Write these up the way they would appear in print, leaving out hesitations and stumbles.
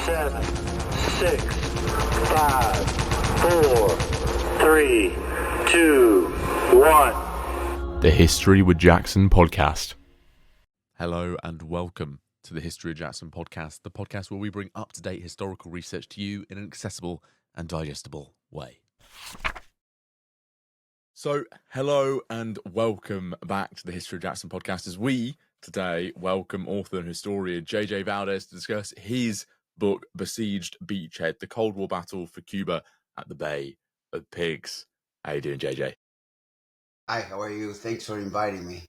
Seven, 6, 5, 4, 3, 2, 1. The History with Jackson podcast. Hello and welcome to the History with Jackson podcast, the podcast where we bring up-to-date historical research to you in an accessible and digestible way. So, hello and welcome back to the History of Jackson podcast as we today welcome author and historian JJ Valdés to discuss his book, Besieged Beachhead, the Cold War Battle for Cuba at the Bay of Pigs. How you doing, JJ? Hi, how are you? Thanks for inviting me.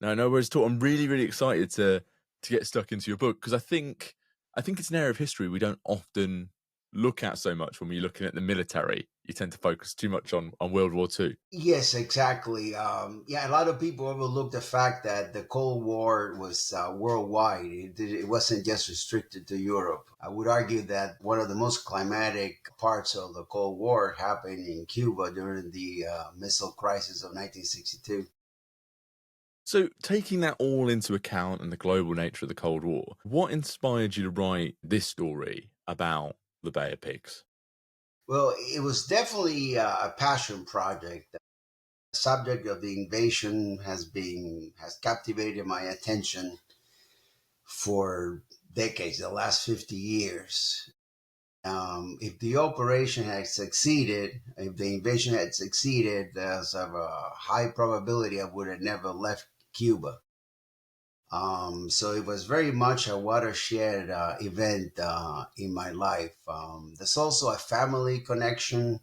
No worries at all. I'm really excited to get stuck into your book because I think it's an area of history we don't often look at so much when we're looking at the military. You tend to focus too much on World War II. Yes, exactly. A lot of people overlook the fact that the Cold War was worldwide. It wasn't just restricted to Europe. I would argue that one of the most climatic parts of the Cold War happened in Cuba during the missile crisis of 1962. So, taking that all into account and the global nature of the Cold War, what inspired you to write this story about the Bay of Pigs? Well, it was definitely a passion project. The subject of the invasion has captivated my attention for decades, the last 50 years. If the operation had succeeded, if the invasion had succeeded, there's a high probability I would have never left Cuba. So it was very much a watershed event in my life. There's also a family connection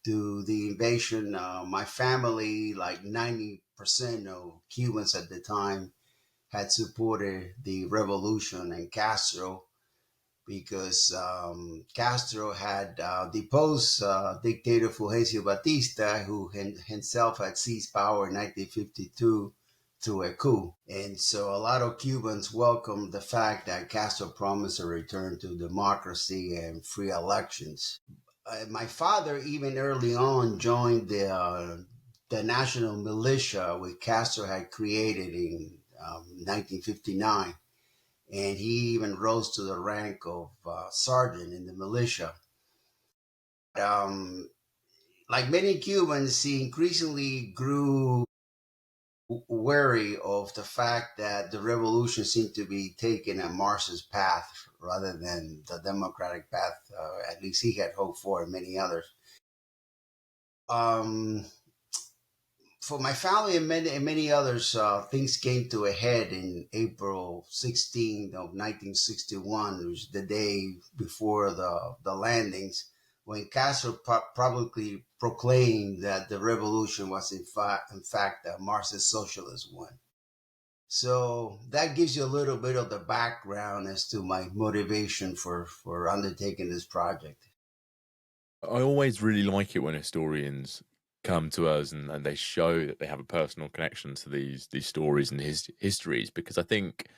to the invasion. My family, like 90% of Cubans at the time, had supported the revolution and Castro because Castro had deposed dictator Fulgencio Batista, who himself had seized power in 1952 through a coup. And so a lot of Cubans welcomed the fact that Castro promised a return to democracy and free elections. My father, even early on, joined the national militia which Castro had created in 1959. And he even rose to the rank of sergeant in the militia. Like many Cubans, he increasingly grew wary of the fact that the revolution seemed to be taking a Marxist path rather than the democratic path, at least he had hoped for, and many others. For my family and many others, things came to a head in April 16th of 1961, which is the day before the landings, when Castro publicly proclaimed that the revolution was in fact a Marxist socialist one. So that gives you a little bit of the background as to my motivation for undertaking this project. I always really like it when historians come to us and they show that they have a personal connection to these stories and histories, because I think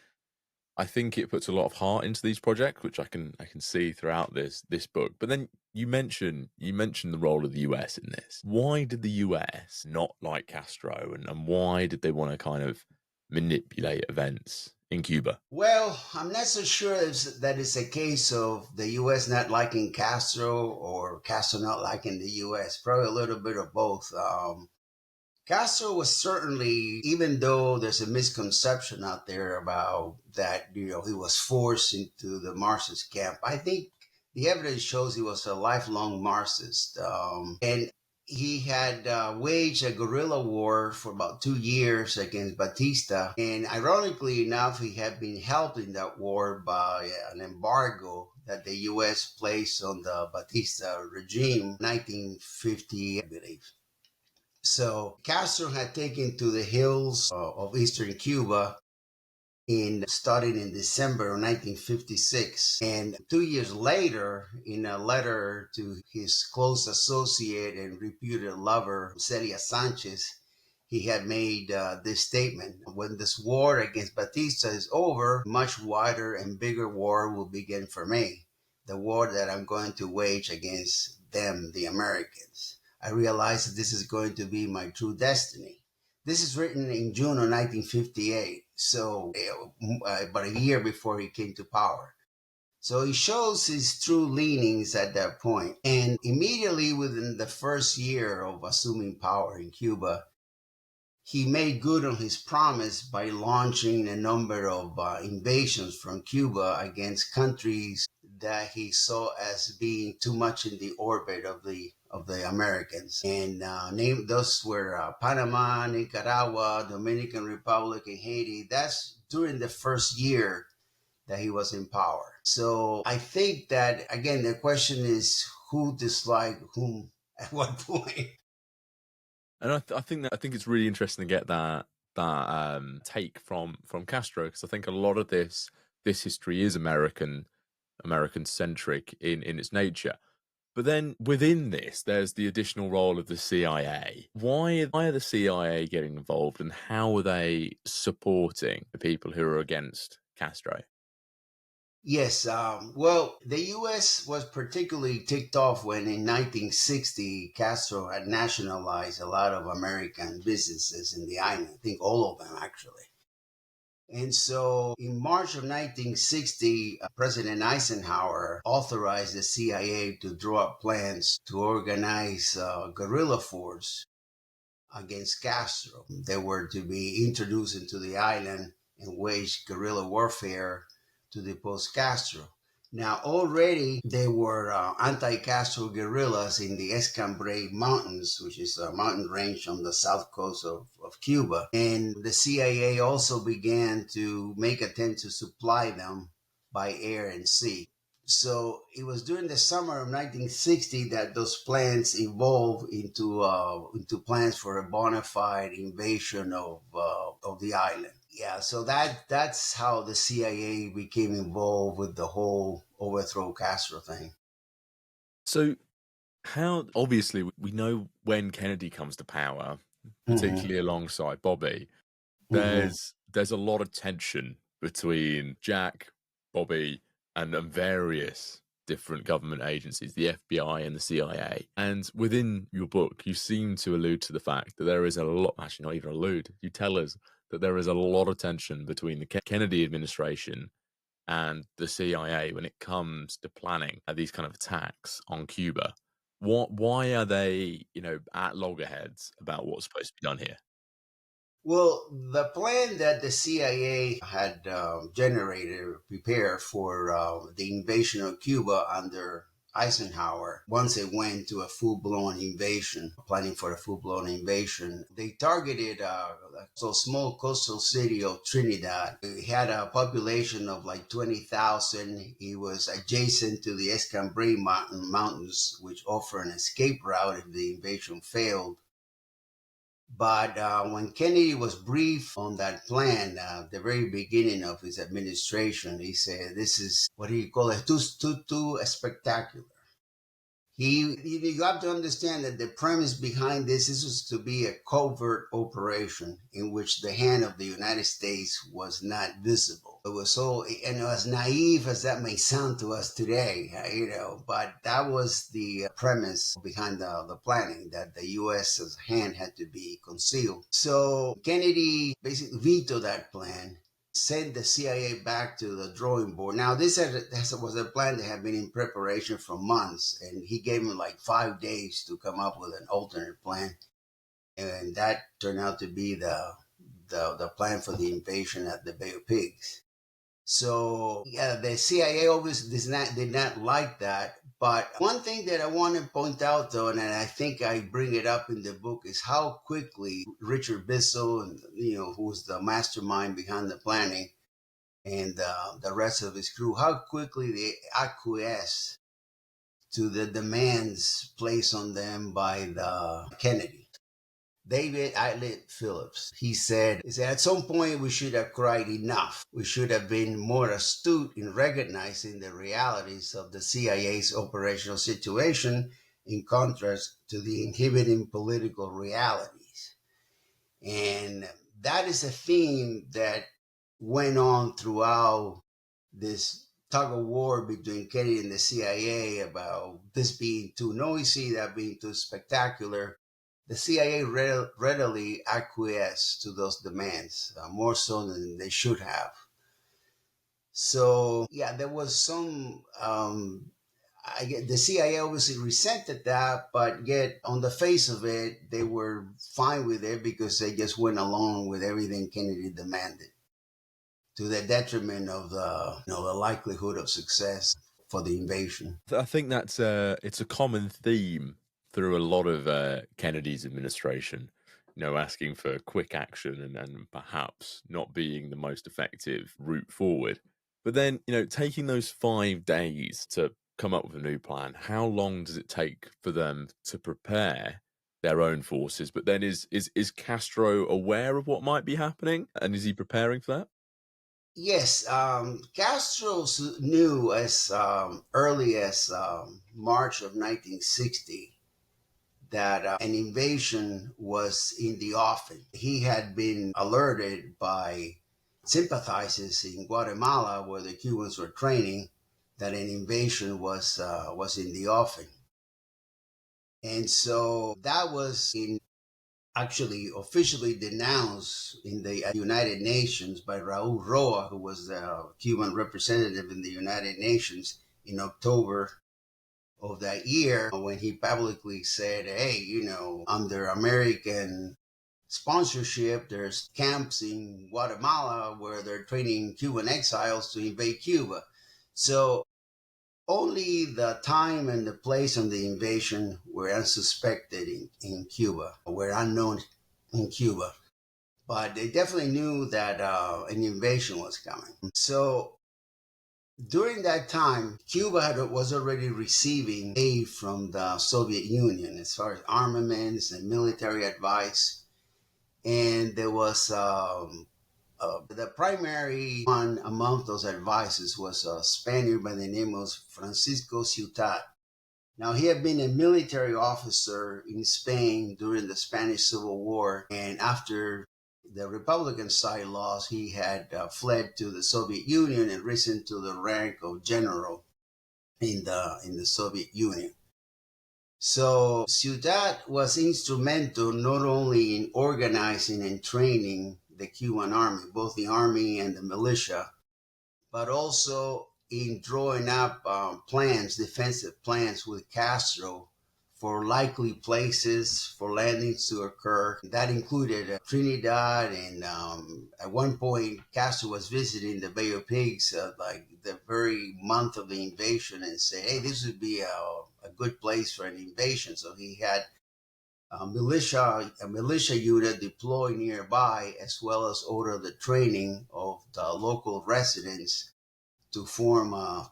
it puts a lot of heart into these projects, which I can see throughout this book. But then you mentioned the role of the US in this. Why did the US not like Castro, and why did they want to kind of manipulate events in Cuba? Well, I'm not so sure that it's a case of the U.S. not liking Castro or Castro not liking the U.S. Probably a little bit of both. Castro was certainly, even though there's a misconception out there about that, he was forced into the Marxist camp. I think the evidence shows he was a lifelong Marxist. And he had waged a guerrilla war for about 2 years against Batista. And ironically enough, he had been helped in that war by an embargo that the U.S. placed on the Batista regime in 1950, I believe. So Castro had taken to the hills of eastern Cuba starting in December of 1956. And 2 years later, in a letter to his close associate and reputed lover, Celia Sanchez, he had made this statement: when this war against Batista is over, a much wider and bigger war will begin for me. The war that I'm going to wage against them, the Americans. I realize that this is going to be my true destiny. This is written in June of 1958. So, about a year before he came to power. So he shows his true leanings at that point. And immediately within the first year of assuming power in Cuba, he made good on his promise by launching a number of invasions from Cuba against countries that he saw as being too much in the orbit of the Americans. And those were Panama, Nicaragua, Dominican Republic, and Haiti. That's during the first year that he was in power. So I think that, again, the question is who disliked whom at what point. And I think it's really interesting to get that take from Castro, because I think a lot of this history is American centric in its nature. But then within this, there's the additional role of the CIA. Why are the CIA getting involved, and how are they supporting the people who are against Castro? Yes, well, the U.S. was particularly ticked off when in 1960 Castro had nationalized a lot of American businesses in the island. I think all of them, actually. And so in March of 1960, President Eisenhower authorized the CIA to draw up plans to organize a guerrilla force against Castro. They were to be introduced into the island and wage guerrilla warfare to depose Castro. Now, already there were anti-Castro guerrillas in the Escambray Mountains, which is a mountain range on the south coast of Cuba. And the CIA also began to make attempts to supply them by air and sea. So it was during the summer of 1960 that those plans evolved into plans for a bona fide invasion of the island. Yeah, so that's how the CIA became involved with the whole overthrow Castro thing. So, how obviously we know when Kennedy comes to power, particularly alongside Bobby, Mm-hmm. there's a lot of tension between Jack, Bobby, and various different government agencies, the FBI and the CIA. And within your book, you seem to allude to the fact that there is a lot, actually not even allude, you tell us that there is a lot of tension between the Kennedy administration and the CIA when it comes to planning these kind of attacks on Cuba. Why are they, at loggerheads about what's supposed to be done here? Well, the plan that the CIA had generated, prepared for the invasion of Cuba under Eisenhower, once it went to a full-blown invasion, planning for a full-blown invasion, they targeted a small coastal city of Trinidad. It had a population of like 20,000. It was adjacent to the Escambray Mountains, which offer an escape route if the invasion failed. But when Kennedy was briefed on that plan, the very beginning of his administration, he said, "This is what he called it, too spectacular." You have to understand that the premise behind this was to be a covert operation in which the hand of the United States was not visible. It was so, and as naive as that may sound to us today, but that was the premise behind the planning, that the U.S.'s hand had to be concealed. So Kennedy basically vetoed that plan, sent the CIA back to the drawing board. Now, this was a plan that had been in preparation for months, and he gave him like 5 days to come up with an alternate plan, and that turned out to be the plan for the invasion at the Bay of Pigs. So, yeah, the CIA obviously did not like that. But one thing that I want to point out, though, and I think I bring it up in the book, is how quickly Richard Bissell, and who was the mastermind behind the planning, and the rest of his crew, how quickly they acquiesced to the demands placed on them by the Kennedy. David Idlet Phillips, he said, at some point we should have cried enough. We should have been more astute in recognizing the realities of the CIA's operational situation in contrast to the inhibiting political realities. And that is a theme that went on throughout this tug of war between Kennedy and the CIA about this being too noisy, that being too spectacular. the CIA readily acquiesced to those demands, more so than they should have. So yeah, there was some. I get the CIA obviously resented that, but yet on the face of it, they were fine with it because they just went along with everything Kennedy demanded, to the detriment of the likelihood of success for the invasion. I think that's it's a common theme through a lot of Kennedy's administration. Asking for quick action and perhaps not being the most effective route forward. But then, taking those 5 days to come up with a new plan, how long does it take for them to prepare their own forces? But then is Castro aware of what might be happening? And is he preparing for that? Yes, Castro knew as early as March of 1960 that an invasion was in the offing. He had been alerted by sympathizers in Guatemala, where the Cubans were training, that an invasion was in the offing. And so that was actually officially denounced in the United Nations by Raul Roa, who was the Cuban representative in the United Nations in October of that year, when he publicly said, hey, under American sponsorship, there's camps in Guatemala where they're training Cuban exiles to invade Cuba. So only the time and the place of the invasion were unsuspected in Cuba, were unknown in Cuba. But they definitely knew that an invasion was coming. So during that time, Cuba was already receiving aid from the Soviet Union as far as armaments and military advice. And there was the primary one among those advisors was a Spaniard by the name of Francisco Ciutat. Now, he had been a military officer in Spain during the Spanish Civil War, and after the Republican side lost, he had fled to the Soviet Union and risen to the rank of general in the Soviet Union. So Ciutat was instrumental not only in organizing and training the Cuban army, both the army and the militia, but also in drawing up defensive plans with Castro for likely places for landings to occur. That included Trinidad, and at one point, Castro was visiting the Bay of Pigs, like the very month of the invasion, and said, "Hey, this would be a good place for an invasion." So he had a militia unit deployed nearby, as well as order the training of the local residents to form a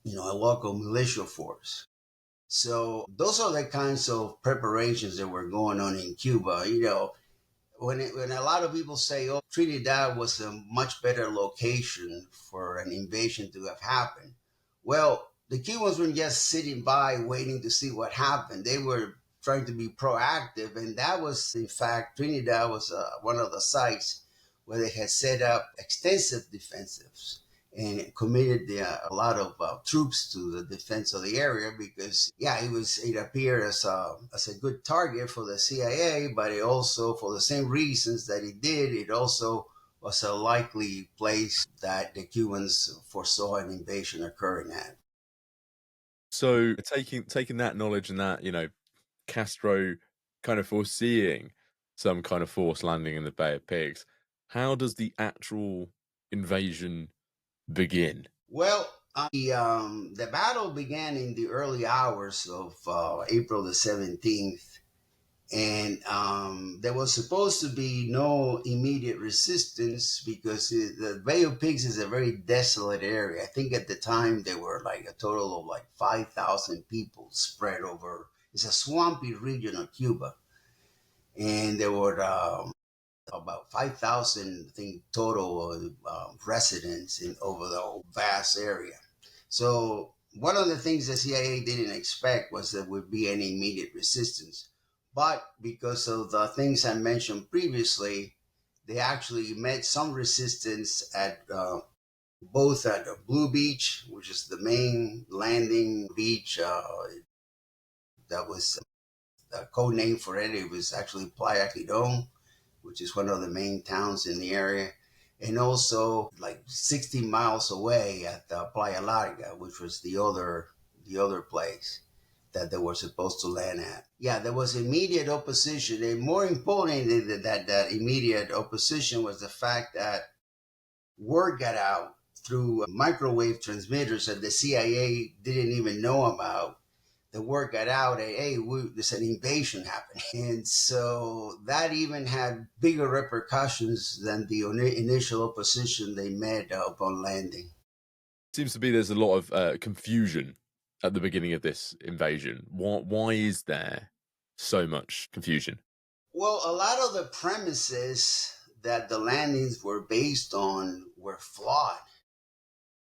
local militia force. So those are the kinds of preparations that were going on in Cuba. When a lot of people say, "Oh, Trinidad was a much better location for an invasion to have happened," well, the Cubans weren't just sitting by waiting to see what happened. They were trying to be proactive, and that was, in fact, Trinidad was one of the sites where they had set up extensive defensives and committed a lot of troops to the defense of the area, because it appeared as a good target for the CIA, but it also, for the same reasons that it also was a likely place that the Cubans foresaw an invasion occurring at. So taking that knowledge and that, Castro kind of foreseeing some kind of force landing in the Bay of Pigs, how does the actual invasion begin? Well, the battle began in the early hours of April the 17th, and there was supposed to be no immediate resistance because the Bay of Pigs is a very desolate area. I think at the time there were like a total of like 5,000 people spread over. It's a swampy region of Cuba, and there were about 5,000, I think, total residents over the whole vast area. So one of the things the CIA didn't expect was there would be any immediate resistance. But because of the things I mentioned previously, they actually met some resistance at both at Blue Beach, which is the main landing beach that was the code name for it. It was actually Playa Quidon, which is one of the main towns in the area. And also like 60 miles away at Playa Larga, which was the other place that they were supposed to land at. Yeah, there was immediate opposition. And more importantly than that immediate opposition was the fact that word got out through microwave transmitters that the CIA didn't even know about. The word got out that, hey, there's an invasion happening. And so that even had bigger repercussions than the initial opposition they met upon landing. Seems to be there's a lot of confusion at the beginning of this invasion. Why is there so much confusion? Well, a lot of the premises that the landings were based on were flawed.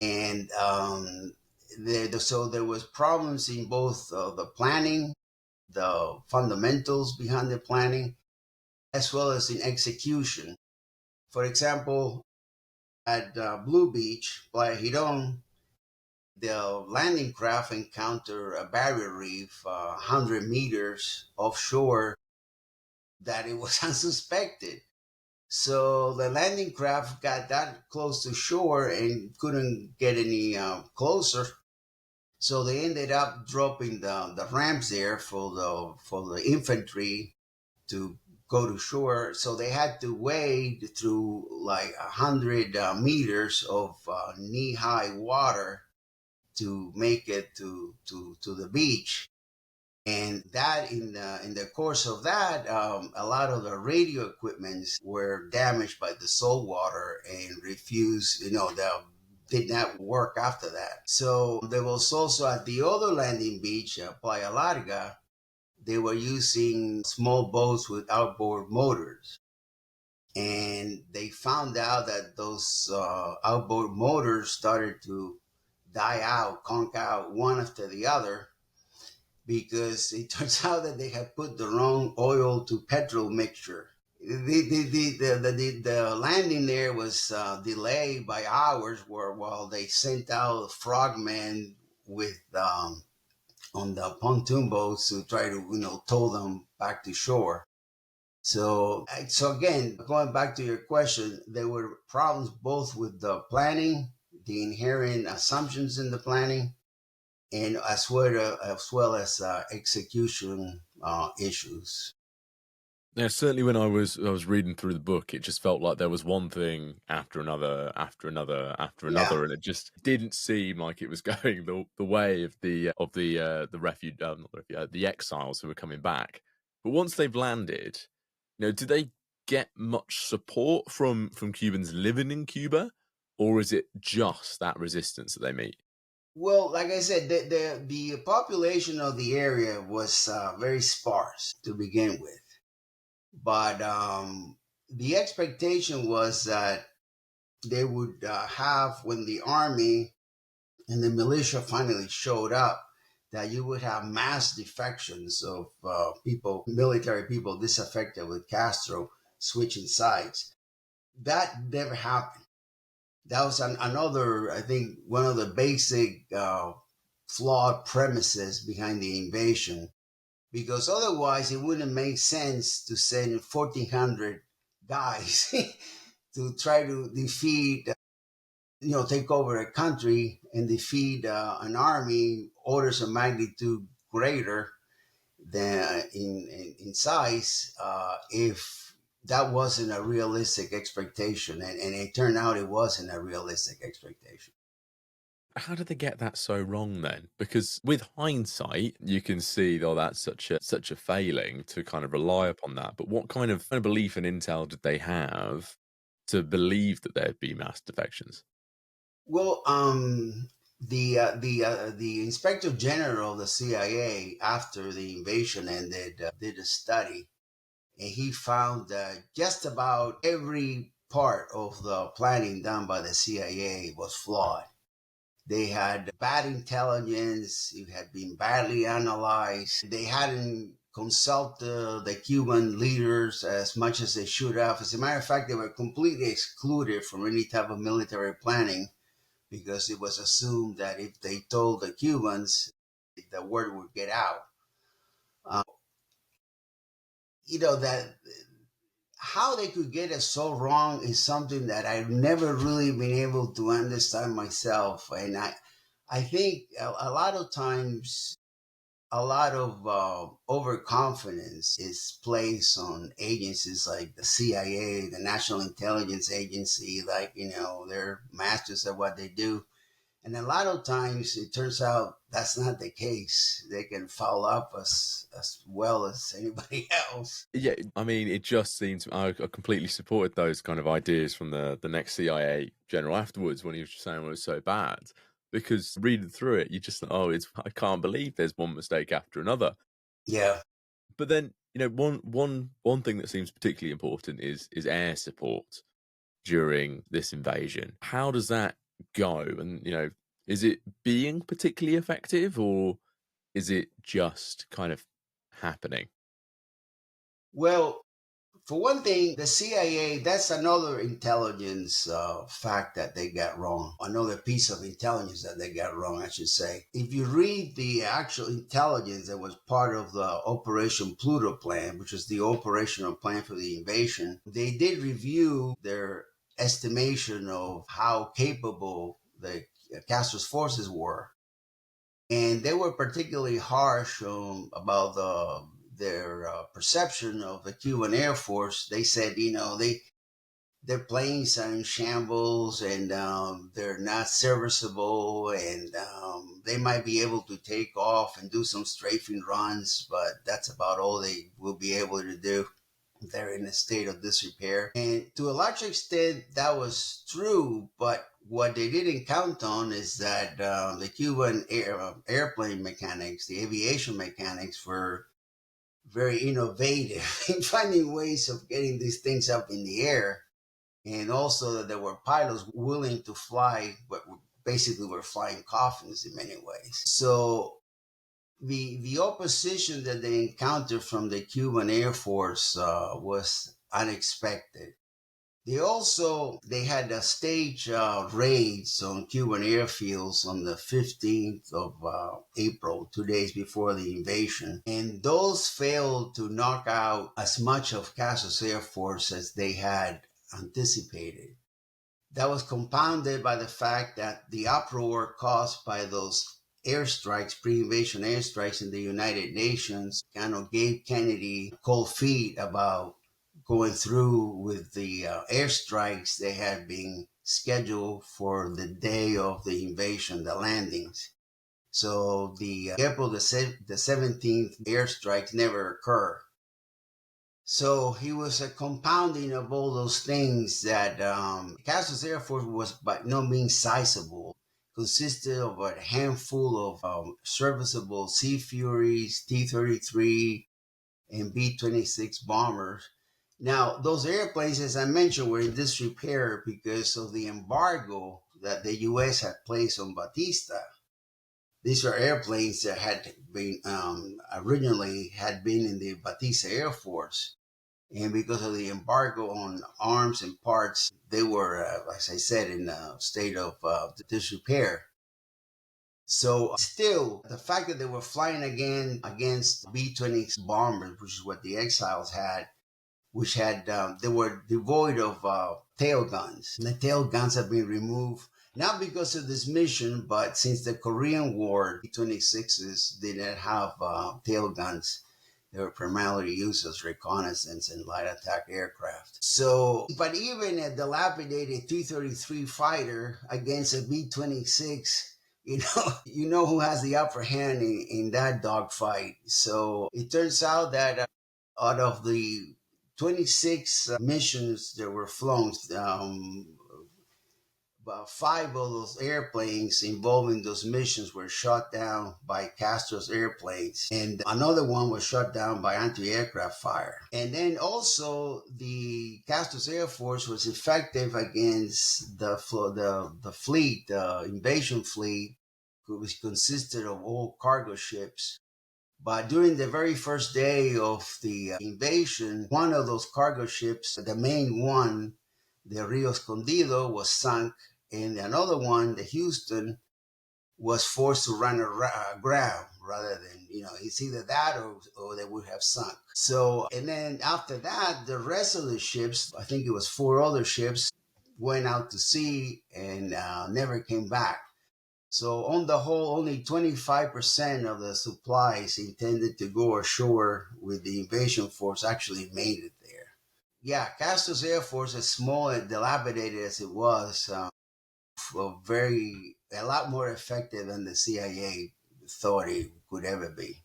And so there was problems in both the planning, the fundamentals behind the planning, as well as in execution. For example, at Blue Beach, Playa Girón, the landing craft encountered a barrier reef 100 meters offshore that it was unsuspected. So the landing craft got that close to shore and couldn't get any closer. So they ended up dropping the ramps there for the infantry to go to shore. So they had to wade through like 100 meters of knee-high water to make it to the beach. And that in the course of that, a lot of the radio equipments were damaged by the salt water and refused, did not work after that. So there was also at the other landing beach, Playa Larga, they were using small boats with outboard motors. And they found out that those outboard motors started to die out, conk out one after the other, because it turns out that they had put the wrong oil to petrol mixture. The landing there was delayed by hours while they sent out frogmen with on the pontoon boats to try to tow them back to shore. So again, going back to your question, there were problems both with the planning, the inherent assumptions in the planning, and as well as execution issues. Yeah, certainly when I was reading through the book, it just felt like there was one thing after another, after another, after Yeah. another, and it just didn't seem like it was going the way of the exiles who were coming back. But once they've landed, do they get much support from Cubans living in Cuba, or is it just that resistance that they meet? Well, like I said, the population of the area was very sparse to begin with, but the expectation was that they would have, when the army and the militia finally showed up, that you would have mass defections of military people disaffected with Castro, switching sides. That never happened. That was another, I think, one of the basic flawed premises behind the invasion, because otherwise it wouldn't make sense to send 1,400 guys to try to defeat, take over a country and defeat an army orders of magnitude greater than in size, if that wasn't a realistic expectation. And it turned out it wasn't a realistic expectation. How did they get that so wrong then? Because with hindsight, you can see, oh, that's such a failing to kind of rely upon that. But what kind of belief and intel did they have to believe that there'd be mass defections? Well, the inspector general of the CIA, after the invasion ended, did a study, and he found that just about every part of the planning done by the CIA was flawed. They had bad intelligence. It had been badly analyzed. They hadn't consulted the Cuban leaders as much as they should have. As a matter of fact, they were completely excluded from any type of military planning, because it was assumed that if they told the Cubans, the word would get out. that how they could get it so wrong is something that I've never really been able to understand myself. And I think a lot of times, a lot of overconfidence is placed on agencies like the CIA, the National Intelligence Agency, like, they're masters at what they do. And a lot of times it turns out that's not the case. They can foul up as well as anybody else. Yeah, I mean, it just seems I completely supported those kind of ideas from the next CIA general afterwards when he was just saying it was so bad. Because reading through it, you just I can't believe there's one mistake after another. Yeah. But then, one thing that seems particularly important is air support during this invasion. How does that go? And is it being particularly effective, or is it just kind of happening? Well, for one thing, the CIA, that's another intelligence fact that they got wrong. Another piece of intelligence that they got wrong, I should say. If you read the actual intelligence that was part of the Operation Pluto plan, which is the operational plan for the invasion, they did review their estimation of how capable the Castro's forces were. And they were particularly harsh about their perception of the Cuban Air Force. They said, their planes are in shambles, and they're not serviceable, and they might be able to take off and do some strafing runs, but that's about all they will be able to do. They're in a state of disrepair. And to a large extent, that was true. But what they didn't count on is that the Cuban airplane mechanics, the aviation mechanics, were very innovative in finding ways of getting these things up in the air. And also that there were pilots willing to fly, but basically were flying coffins in many ways. So the opposition that they encountered from the Cuban Air Force was unexpected. They had a stage raids on Cuban airfields on the 15th of April, 2 days before the invasion, and those failed to knock out as much of Castro's Air Force as they had anticipated. That was compounded by the fact that the uproar caused by those airstrikes, pre-invasion airstrikes in the United Nations, kind of gave Kennedy cold feet about going through with the airstrikes they had been scheduled for the day of the invasion, the landings. So the April the 17th airstrikes never occurred. So he was a compounding of all those things that Castro's Air Force was by no means sizable. Consisted of a handful of serviceable Sea Furies, T-33, and B-26 bombers. Now, those airplanes, as I mentioned, were in disrepair because of the embargo that the U.S. had placed on Batista. These are airplanes that had been originally had been in the Batista Air Force. And because of the embargo on arms and parts, they were, as I said, in a state of disrepair. So still, the fact that they were flying again against B-26 bombers, which is what the Exiles had, which had, they were devoid of tail guns. And the tail guns have been removed, not because of this mission, but since the Korean War, B-26s didn't have tail guns. They were primarily used as reconnaissance and light attack aircraft. So, but even a dilapidated T-33 fighter against a B-26, you know who has the upper hand in that dogfight. So it turns out that out of the 26 missions that were flown, about 5 of those airplanes involving those missions were shot down by Castro's airplanes, and another one was shot down by anti-aircraft fire. And then also the Castro's Air Force was effective against the fleet, the invasion fleet, which consisted of all cargo ships. But during the very first day of the invasion, one of those cargo ships, the main one, the Rio Escondido, was sunk, and another one, the Houston, was forced to run aground, rather than, it's either that or they would have sunk. So, and then after that, the rest of the ships, I think it was four other ships, went out to sea and never came back. So on the whole, only 25% of the supplies intended to go ashore with the invasion force actually made it there. Yeah, Castro's Air Force, as small and dilapidated as it was, a lot more effective than the CIA thought it could ever be.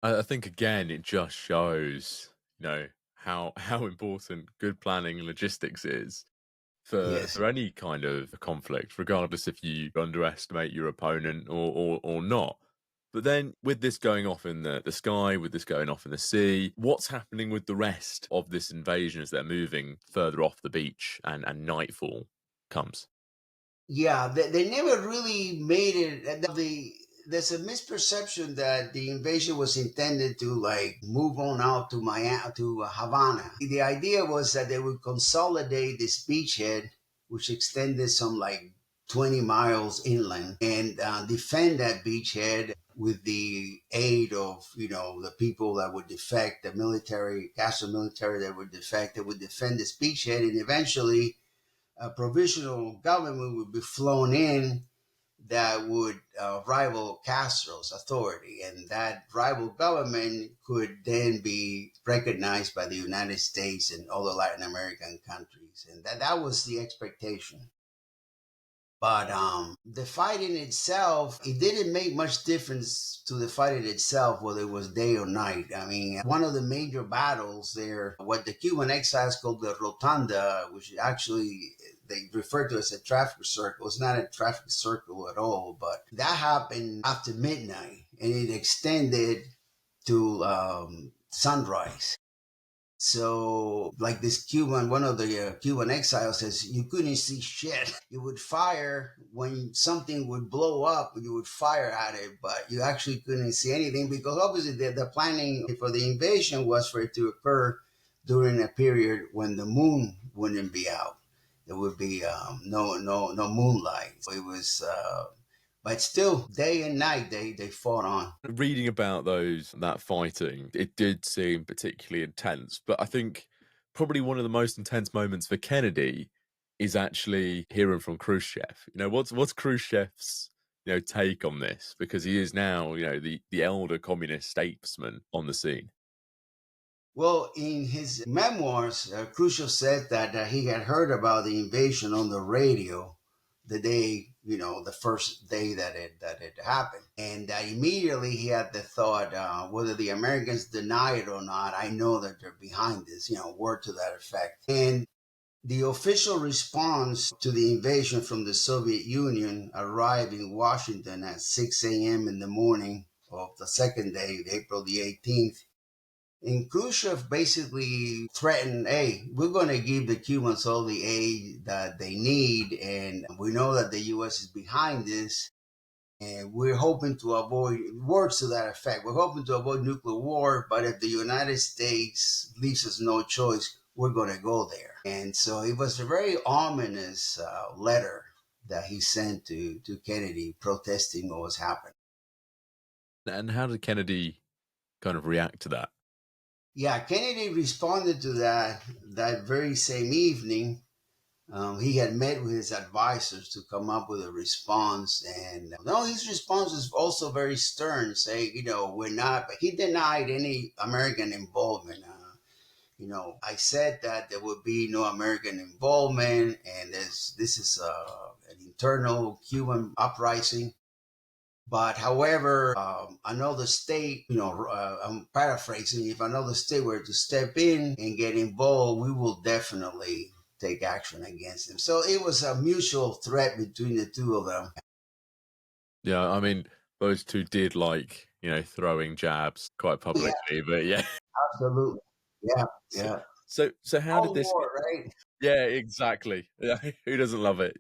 I think again it just shows, how important good planning and logistics is Yes. for any kind of conflict, regardless if you underestimate your opponent or not. But then with this going off in the sky, with this going off in the sea, what's happening with the rest of this invasion as they're moving further off the beach and nightfall comes? Yeah, they never really made it. There's a misperception that the invasion was intended to like move on out to Miami, to Havana. The idea was that they would consolidate this beachhead, which extended some like 20 miles inland, and defend that beachhead with the aid of the people that would defect, the military, Castro military that would defect, that would defend this beachhead, and eventually a provisional government would be flown in that would rival Castro's authority. And that rival government could then be recognized by the United States and other Latin American countries. And that was the expectation. But the fighting itself, it didn't make much difference to the fighting itself, whether it was day or night. I mean, one of the major battles there, what the Cuban exiles called the Rotunda, which actually they refer to as a traffic circle. It's not a traffic circle at all, but that happened after midnight and it extended to sunrise. So, like this one of the Cuban exiles says, you couldn't see shit. You would fire when something would blow up, you would fire at it, but you actually couldn't see anything because obviously the planning for the invasion was for it to occur during a period when the moon wouldn't be out. There would be no moonlight. So it was, but still, day and night they fought on. Reading about that fighting, it did seem particularly intense. But I think probably one of the most intense moments for Kennedy is actually hearing from Khrushchev. What's Khrushchev's take on this, because he is now the elder communist statesman on the scene. Well, in his memoirs, Khrushchev said that he had heard about the invasion on the radio the day, the first day that it happened. And immediately he had the thought, whether the Americans deny it or not, I know that they're behind this, word to that effect. And the official response to the invasion from the Soviet Union arrived in Washington at 6 a.m. in the morning of the second day, April the 18th. And Khrushchev basically threatened, hey, we're going to give the Cubans all the aid that they need. And we know that the U.S. is behind this. And we're hoping to avoid, words to that effect, we're hoping to avoid nuclear war. But if the United States leaves us no choice, we're going to go there. And so it was a very ominous letter that he sent to Kennedy protesting what was happening. And how did Kennedy kind of react to that? Yeah, Kennedy responded to that very same evening. He had met with his advisors to come up with a response. And no, his response was also very stern, saying, we're not, but he denied any American involvement. I said that there would be no American involvement, and this is an internal Cuban uprising. But however, another state, I'm paraphrasing, if another state were to step in and get involved, we will definitely take action against them. So it was a mutual threat between the two of them. Yeah, I mean, those two did like, throwing jabs quite publicly, Yeah, but yeah. absolutely. Yeah, yeah. So how did this? War, right? Yeah, exactly. Yeah, who doesn't love it?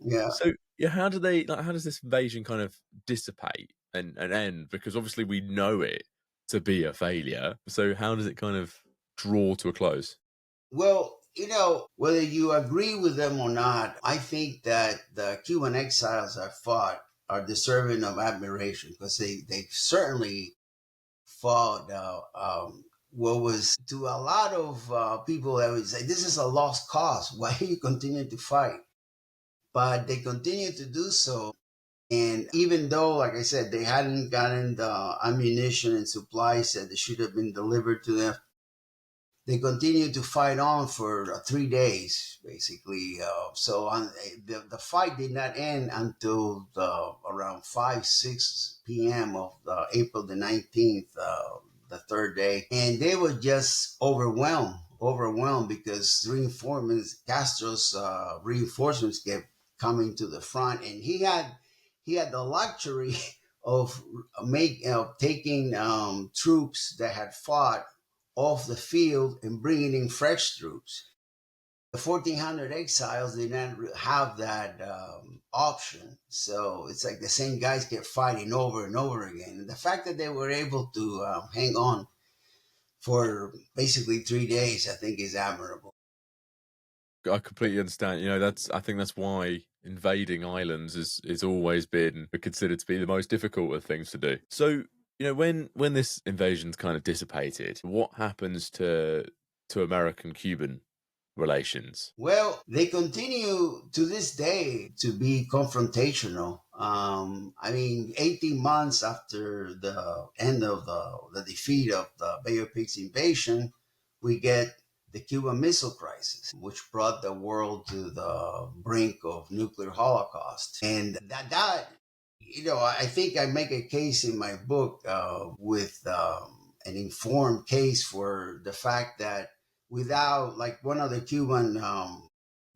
Yeah. So yeah, how does this invasion kind of dissipate and end? Because obviously we know it to be a failure. So how does it kind of draw to a close? Well, whether you agree with them or not, I think that the Cuban exiles have fought are deserving of admiration because they certainly fought what was to a lot of people that would say this is a lost cause. Why are you continuing to fight? But they continue to do so. And even though, like I said, they hadn't gotten the ammunition and supplies that should have been delivered to them, they continued to fight on for 3 days, basically. The fight did not end until around 5, 6 p.m. of April the 19th, the third day. And they were just overwhelmed because Castro's reinforcements kept coming to the front. And he had the luxury of taking troops that had fought off the field and bringing in fresh troops. The 1,400 exiles did not have that option. So it's like the same guys kept fighting over and over again. And the fact that they were able to hang on for basically 3 days, I think is admirable. I completely understand. I think that's why invading islands is always been considered to be the most difficult of things to do. So, when this invasion's kind of dissipated, what happens to American-Cuban relations? Well, they continue to this day to be confrontational. 18 months after the end of the defeat of the Bay of Pigs invasion, we get the Cuban Missile Crisis, which brought the world to the brink of nuclear holocaust. And I think I make a case in my book with an informed case for the fact that without, like one of the Cuban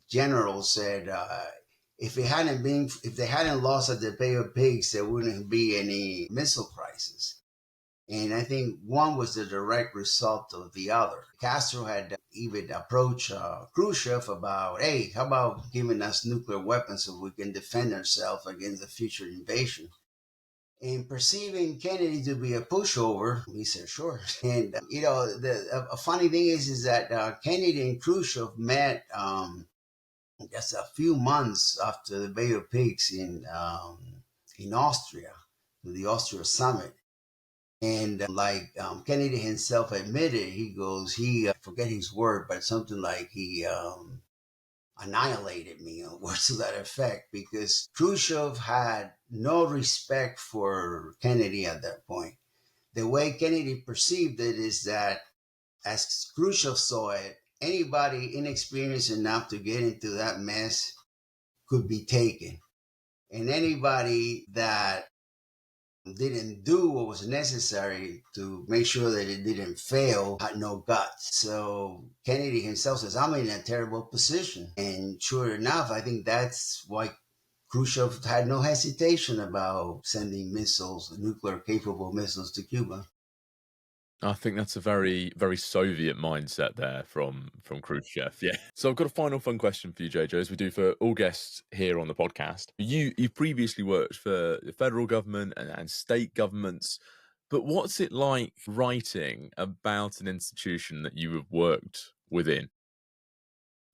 generals said, if they hadn't lost at the Bay of Pigs, there wouldn't be any missile crisis. And I think one was the direct result of the other. Castro had even approached Khrushchev about, hey, how about giving us nuclear weapons so we can defend ourselves against a future invasion? And perceiving Kennedy to be a pushover, he said, sure. And, a funny thing is that Kennedy and Khrushchev met just a few months after the Bay of Pigs in Austria, the Austria summit. And Kennedy himself admitted, I forget his word, but something like he annihilated me, or words to that effect, because Khrushchev had no respect for Kennedy at that point. The way Kennedy perceived it is that, as Khrushchev saw it, anybody inexperienced enough to get into that mess could be taken. And anybody that didn't do what was necessary to make sure that it didn't fail had no guts. So Kennedy himself says, I'm in a terrible position. And sure enough, I think that's why Khrushchev had no hesitation about sending missiles, nuclear capable missiles to Cuba. I think that's a very, very Soviet mindset there from Khrushchev. Yeah. So I've got a final fun question for you, JJ, as we do for all guests here on the podcast. You've previously worked for the federal government and state governments, but what's it like writing about an institution that you have worked within?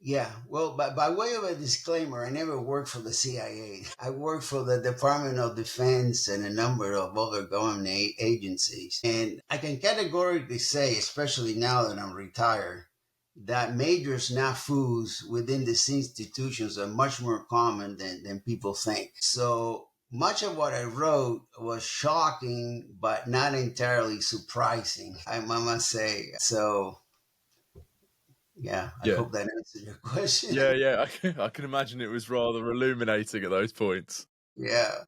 Yeah, well, by way of a disclaimer, I never worked for the CIA. I worked for the Department of Defense and a number of other government agencies. And I can categorically say, especially now that I'm retired, that major snafus within these institutions are much more common than people think. So much of what I wrote was shocking, but not entirely surprising, I must say. So yeah, I hope that answered your question. Yeah. I can imagine it was rather illuminating at those points. Yeah.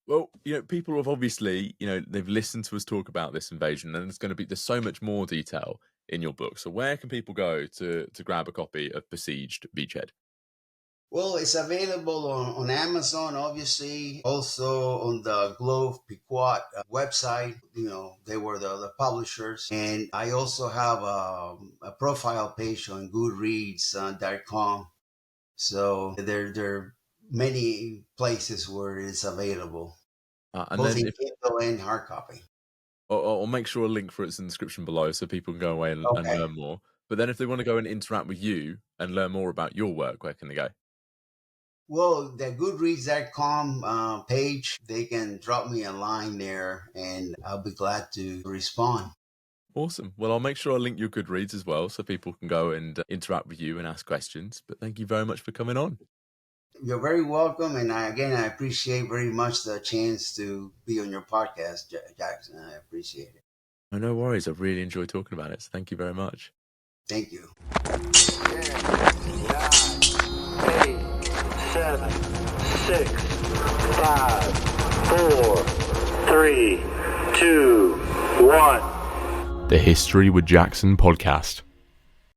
Well, people have obviously, they've listened to us talk about this invasion, and there's so much more detail in your book. So where can people go to grab a copy of Besieged Beachhead? Well, it's available on Amazon, obviously, also on the Globe Pequot website. They were the publishers. And I also have a profile page on goodreads.com. So there are many places where it's available, both in Kindle and hard copy. I'll make sure a link for it's in the description below so people can go away and learn more. But then if they want to go and interact with you and learn more about your work, where can they go? Well, the Goodreads.com page, they can drop me a line there and I'll be glad to respond. Awesome. Well, I'll make sure I link your Goodreads as well so people can go and interact with you and ask questions. But thank you very much for coming on. You're very welcome. And I appreciate very much the chance to be on your podcast, Jackson. I appreciate it. Oh, no worries. I've really enjoyed talking about it. So thank you very much. Thank you. 10, 9, 8, 7, 6, 5, 4, 3, 2, 1. The History with Jackson podcast.